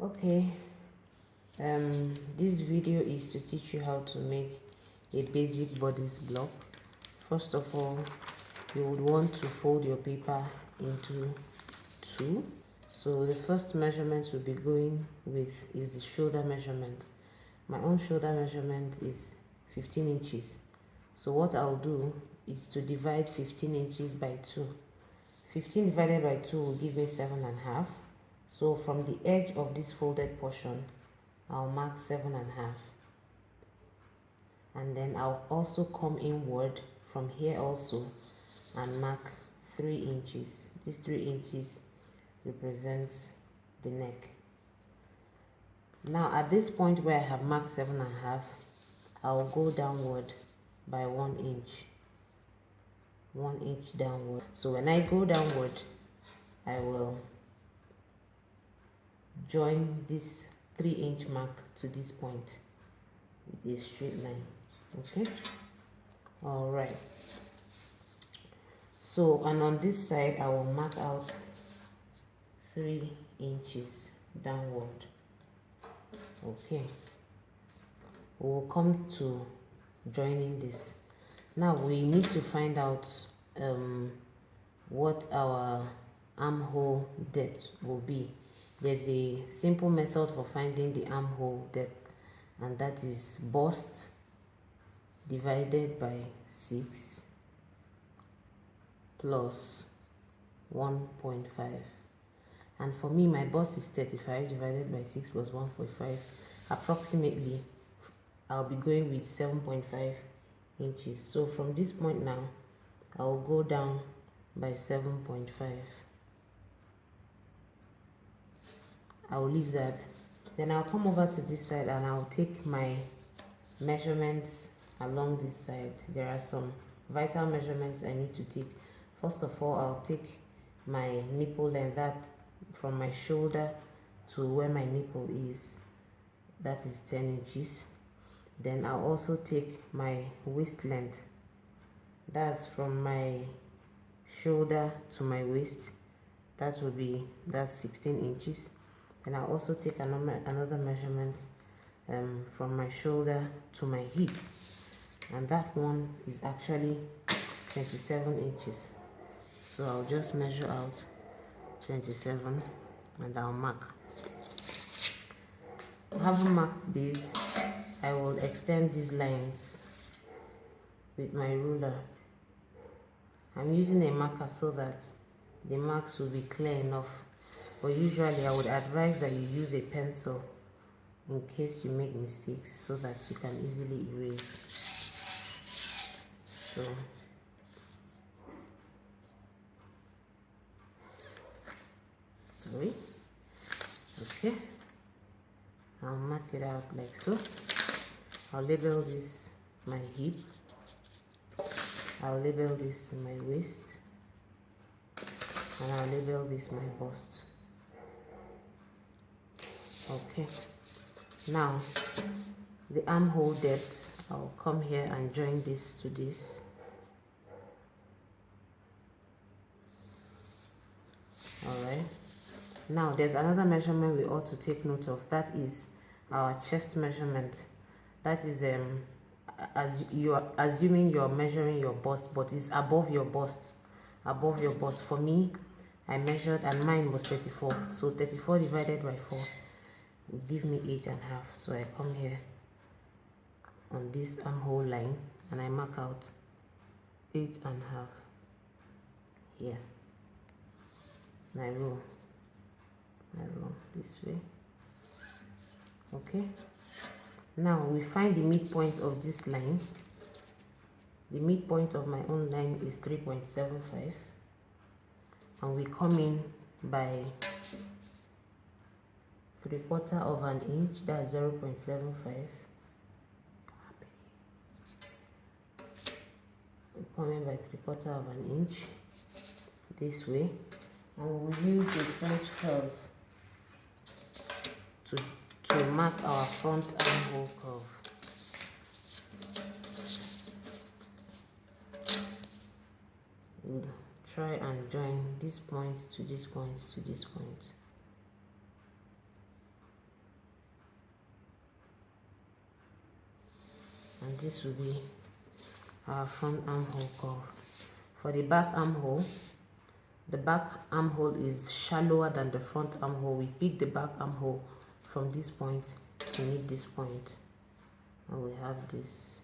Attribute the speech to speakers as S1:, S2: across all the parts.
S1: Okay, this video is to teach you how to make a basic bodice block. First of all, you would want to fold your paper into two. So the first measurement we'll be going with is the shoulder measurement. My own shoulder measurement is 15 inches. So what I'll do is to divide 15 inches by 2. 15 divided by 2 will give me 7.5. So from the edge of this folded portion, I'll mark 7.5. And then I'll also come inward from here also and mark 3 inches. This 3 inches represents the neck. Now at this point where I have marked 7.5, I'll go downward by 1 inch. 1 inch downward. So when I go downward, I will join this 3-inch mark to this point with a straight line. Okay, all right. So, and on this side I will mark out 3 inches downward. Okay, we'll come to joining this. Now we need to find out what our armhole depth will be. There's a simple method for finding the armhole depth, and that is bust divided by 6 plus 1.5. And for me, my bust is 35 divided by 6 plus 1.5. Approximately, I'll be going with 7.5 inches. So from this point now, I'll go down by 7.5. I'll leave that. Then I'll come over to this side and I'll take my measurements along this side. There are some vital measurements I need to take. First of all, I'll take my nipple length, that from my shoulder to where my nipple is, that is 10 inches. Then I'll also take my waist length, that's from my shoulder to my waist, that's 16 inches. And I'll also take another measurement from my shoulder to my hip, and that one is actually 27 inches. So I'll just measure out 27 and I'll mark. Having marked these, I will extend these lines with my ruler. I'm using a marker so that the marks will be clear enough, but usually I would advise that you use a pencil in case you make mistakes so that you can easily erase. So sorry. Okay, I'll mark it out like so. I'll label this my hip, I'll label this my waist, and I'll label this my bust. Okay, now the armhole depth, I'll come here and join this to this. Alright, now there's another measurement we ought to take note of. That is our chest measurement. That is as you are assuming you're measuring your bust, but it's above your bust. Above your bust. For me, I measured and mine was 34. So 34 divided by 4 will give me 8.5. So I come here on this armhole line and I mark out 8.5 here. And I roll this way. Okay, now we find the midpoint of this line. The midpoint of my own line is 3.75, and we come in by 3/4 of an inch, that's 0.75. We come in by 3/4 of an inch this way, and we will use the French curve to mark our front armhole curve. We'll try and join this point to this point to this point. this will be our front armhole curve. For the back armhole, the back armhole is shallower than the front armhole. We pick the back armhole from this point to meet this point, and we have this.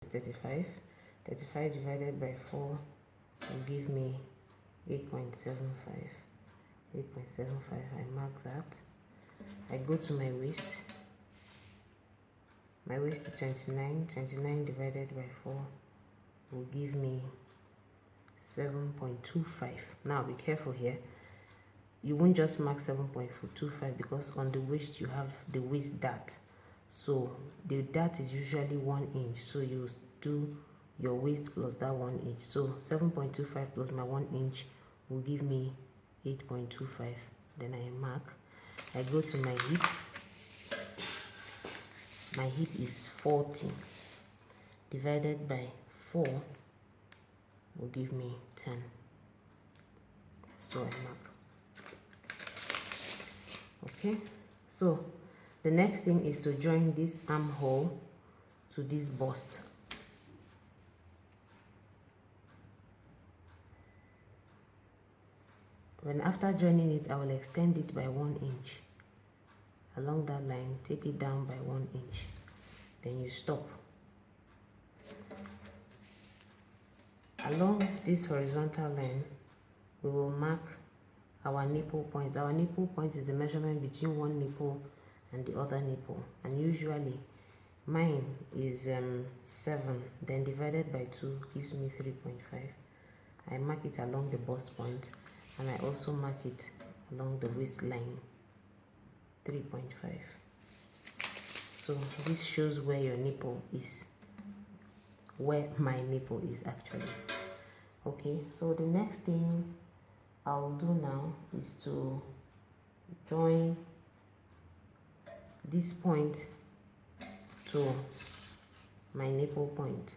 S1: Thirty-five divided by 4 will give me 8.75. I mark that. I go to my waist. My waist is 29 divided by 4 will give me 7.25. Now be careful here, you won't just mark 7.25 because on the waist you have the waist dart. So the dart is usually 1 inch, so you do your waist plus that 1 inch. So 7.25 plus my 1 inch will give me 8.25. Then I mark. I go to my hip. My hip is 40 divided by 4 will give me 10. So I mark. Okay, so the next thing is to join this armhole to this bust. When after joining it, I will extend it by 1 inch. Along that line, take it down by 1 inch. Then you stop. Along this horizontal line, we will mark our nipple point. Our nipple point is the measurement between one nipple and the other nipple, and usually mine is 7, then divided by 2 gives me 3.5. I mark it along the bust point, and I also mark it along the waistline, 3.5. So this shows where your nipple is, where my nipple is actually. Okay, so the next thing I'll do now is to join this point to my nipple point.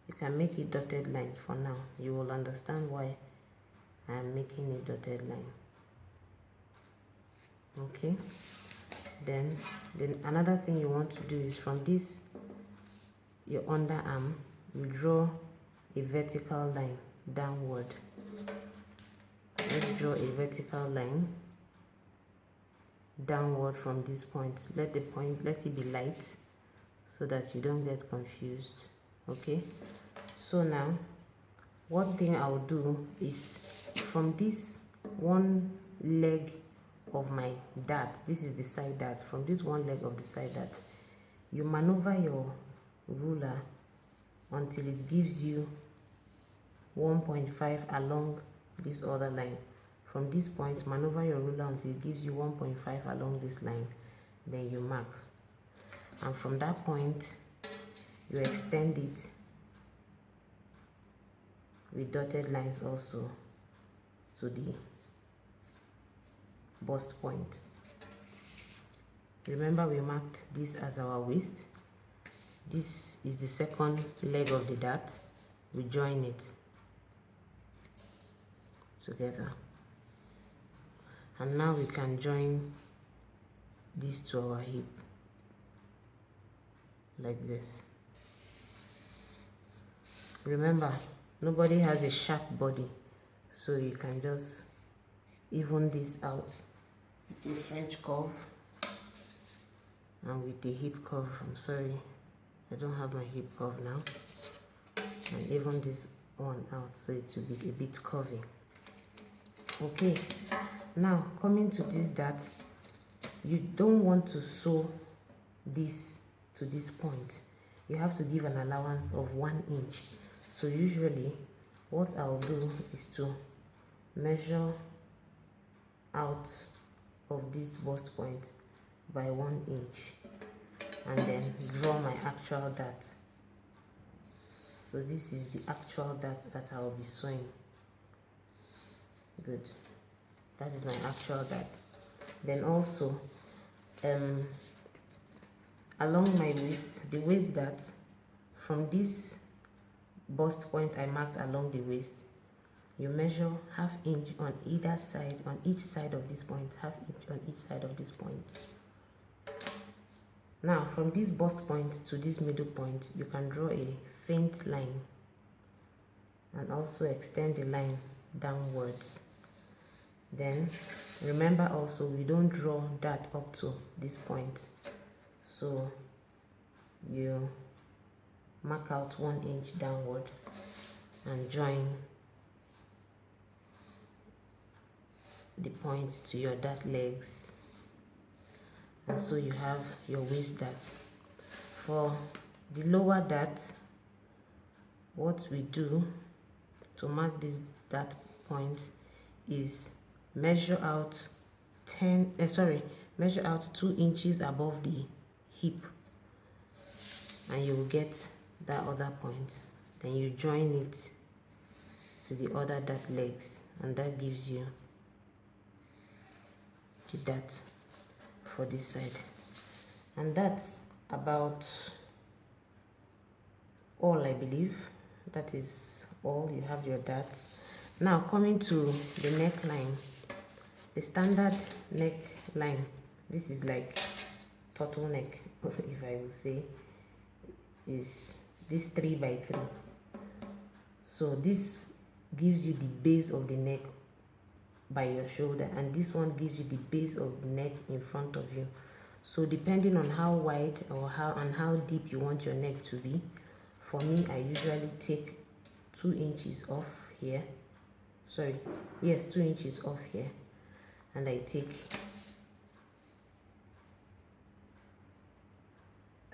S1: You can make a dotted line for now. You will understand why I'm making a dotted line. Okay, then another thing you want to do is from this, your underarm, you draw a vertical line downward. Let's draw a vertical line downward from this point. Let it be light so that you don't get confused. Okay, so now one thing I'll do is from this one leg of my dart, this is the side dart, from this one leg of the side dart, you maneuver your ruler until it gives you 1.5 along this other line. From this point, maneuver your ruler until it gives you 1.5 along this line, then you mark. And from that point, you extend it with dotted lines also to the bust point. Remember, we marked this as our waist. This is the second leg of the dart. We join it together, and now we can join this to our hip like this. Remember, nobody has a sharp body, so you can just even this out with a French curve and with the hip curve. I'm sorry, I don't have my hip curve now. And even this one out so it will be a bit curvy. Okay, now coming to this dart, you don't want to sew this to this point. You have to give an allowance of 1 inch. So usually what I'll do is to measure out of this bust point by 1 inch and then draw my actual dart. So this is the actual dart that I'll be sewing. Good. That is my actual dart. Then also along my waist, the waist dart, from this bust point I marked along the waist, you measure ½ inch on either side, on each side of this point, ½ inch on each side of this point. Now from this bust point to this middle point, you can draw a faint line and also extend the line downwards. Then remember also, we don't draw that up to this point, so you mark out 1 inch downward and join the point to your dart legs, and so you have your waist dart. For the lower dart, what we do to mark this dart point is measure out 2 inches above the hip, and you will get that other point. Then you join it to the other dart legs, and that gives you the dart for this side. And that's about all, I believe. That is all. You have your darts. Now coming to the neckline, the standard neckline, this is like turtleneck, if I will say, is this 3 by 3. So this gives you the base of the neck by your shoulder, and this one gives you the base of the neck in front of you. So depending on how wide or how deep you want your neck to be, for me, I usually take 2 inches off here. 2 inches off here, and I take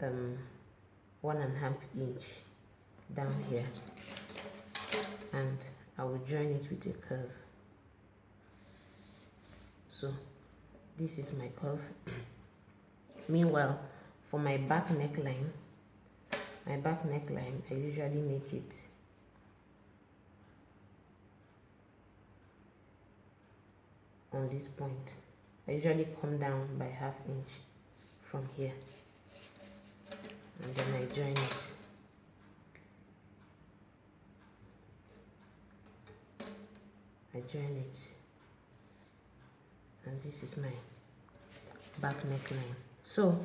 S1: 1.5 inch down here, and I will join it with a curve. So this is my curve. Meanwhile, for my back neckline, I usually make it on this point. I usually come down by ½ inch from here, and then I join it. And this is my back neckline. So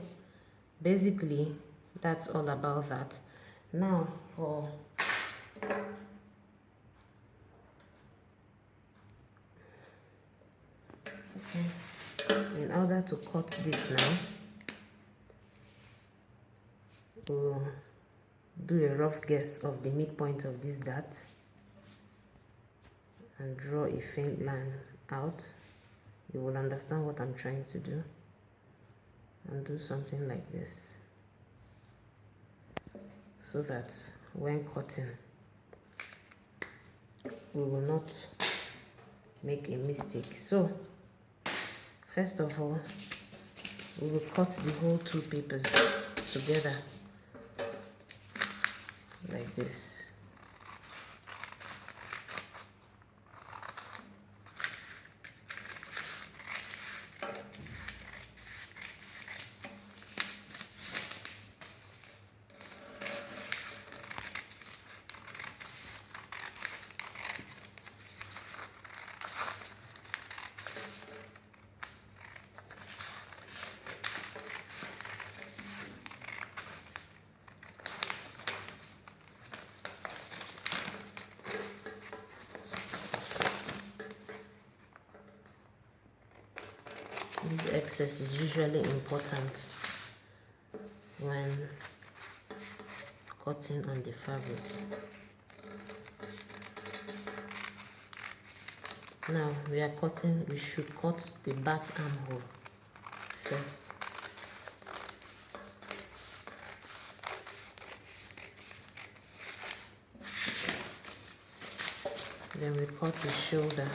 S1: basically that's all about that. Now for in order to cut this now, we'll do a rough guess of the midpoint of this dart and draw a faint line out. You will understand what I'm trying to do, and do something like this, so that when cutting we will not make a mistake. So first of all, we will cut the whole 2 papers together like this. This excess is usually important when cutting on the fabric. Now we should cut the back armhole first. Then we cut the shoulder.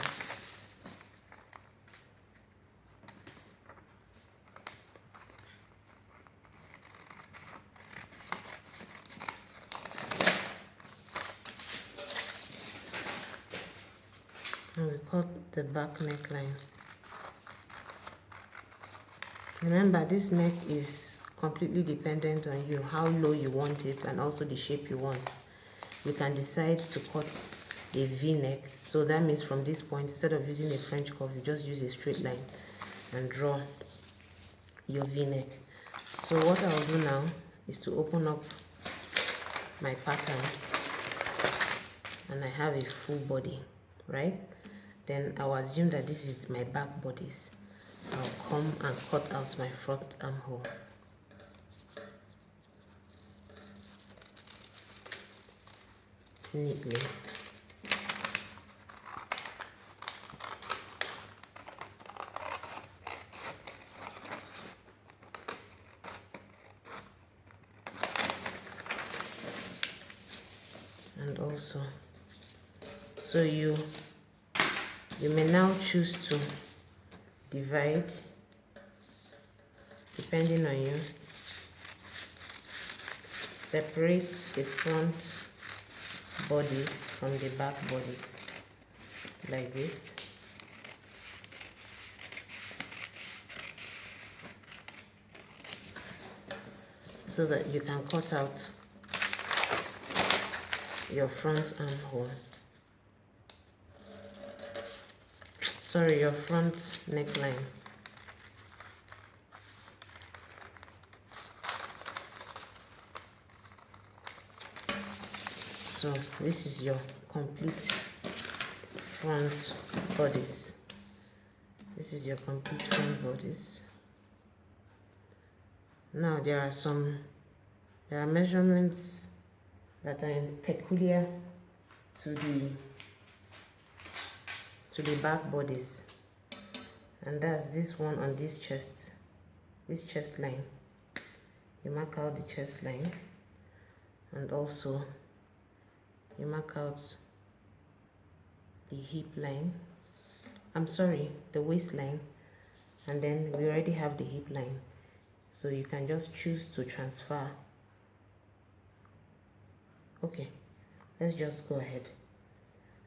S1: and we cut the back neckline. Remember, this neck is completely dependent on you, how low you want it and also the shape you want. You can decide to cut a V-neck, so that means from this point, instead of using a French curve, you just use a straight line and draw your V-neck. So what I'll do now is to open up my pattern, and I have a full body, right? Then I'll assume that this is my back bodice. I'll come and cut out my front armhole. Neatly. And also, so you may now choose to divide depending on you. Separate the front bodies from the back bodies like this. So that you can cut out your front armhole. Sorry, your front neckline. So this is your complete front bodice. This is your complete front bodice. Now there are measurements that are peculiar to the back bodies, and that's this one on this chest line. You mark out the chest line, and also you mark out the hip line, the waistline, and then we already have the hip line, so you can just choose to transfer. Okay, let's just go ahead.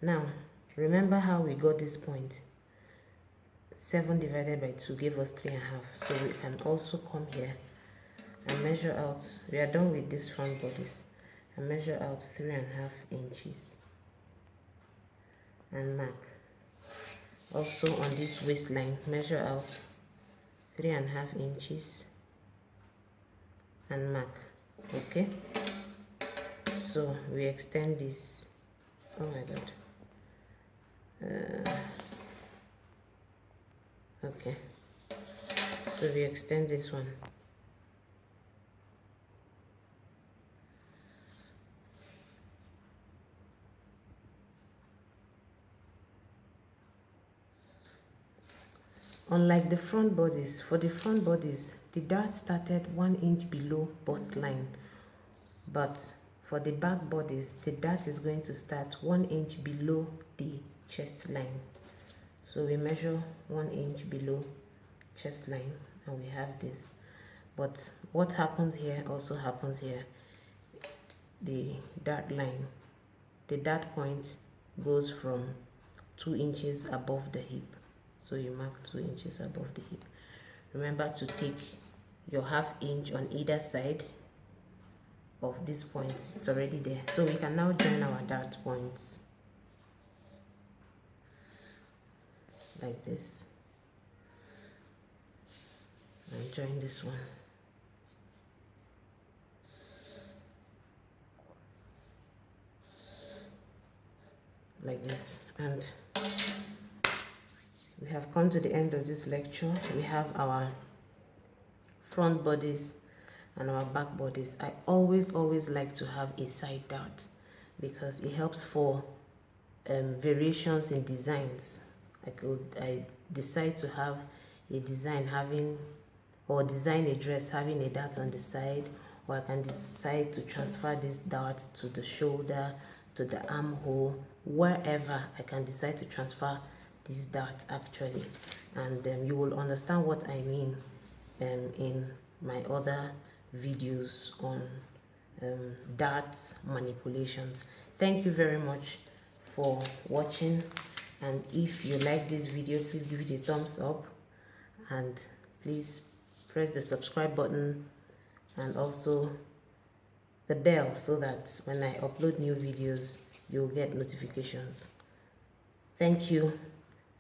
S1: Now remember how we got this point. 7 divided by 2 gave us 3.5, so we can also come here and measure out. We are done with this front bodice, and measure out 3.5 inches and mark. Also on this waistline, measure out 3.5 inches and mark. Okay, so we extend this. Oh my god. Okay, so we extend this one. Unlike the front bodies, for the front bodies, the dart started 1 inch below bust line, but for the back bodies, the dart is going to start 1 inch below the chest line. So we measure 1 inch below chest line, and we have this. But what happens here also happens here. The dart line, the dart point goes from 2 inches above the hip. So you mark 2 inches above the hip. Remember to take your 1/2 inch on either side of this point. It's already there. So we can now join our dart points like this, and join this one like this. And we have come to the end of this lecture. We have our front bodies and our back bodies. I always like to have a side dart because it helps for variations in designs. I decide to have a design design a dress having a dart on the side, or I can decide to transfer this dart to the shoulder, to the armhole, wherever I can decide to transfer this dart actually. And you will understand what I mean in my other videos on dart manipulations. Thank you very much for watching, And if you like this video, please give it a thumbs up, and please press the subscribe button and also the bell, so that when I upload new videos you'll get notifications. Thank you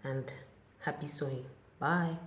S1: and happy sewing. Bye.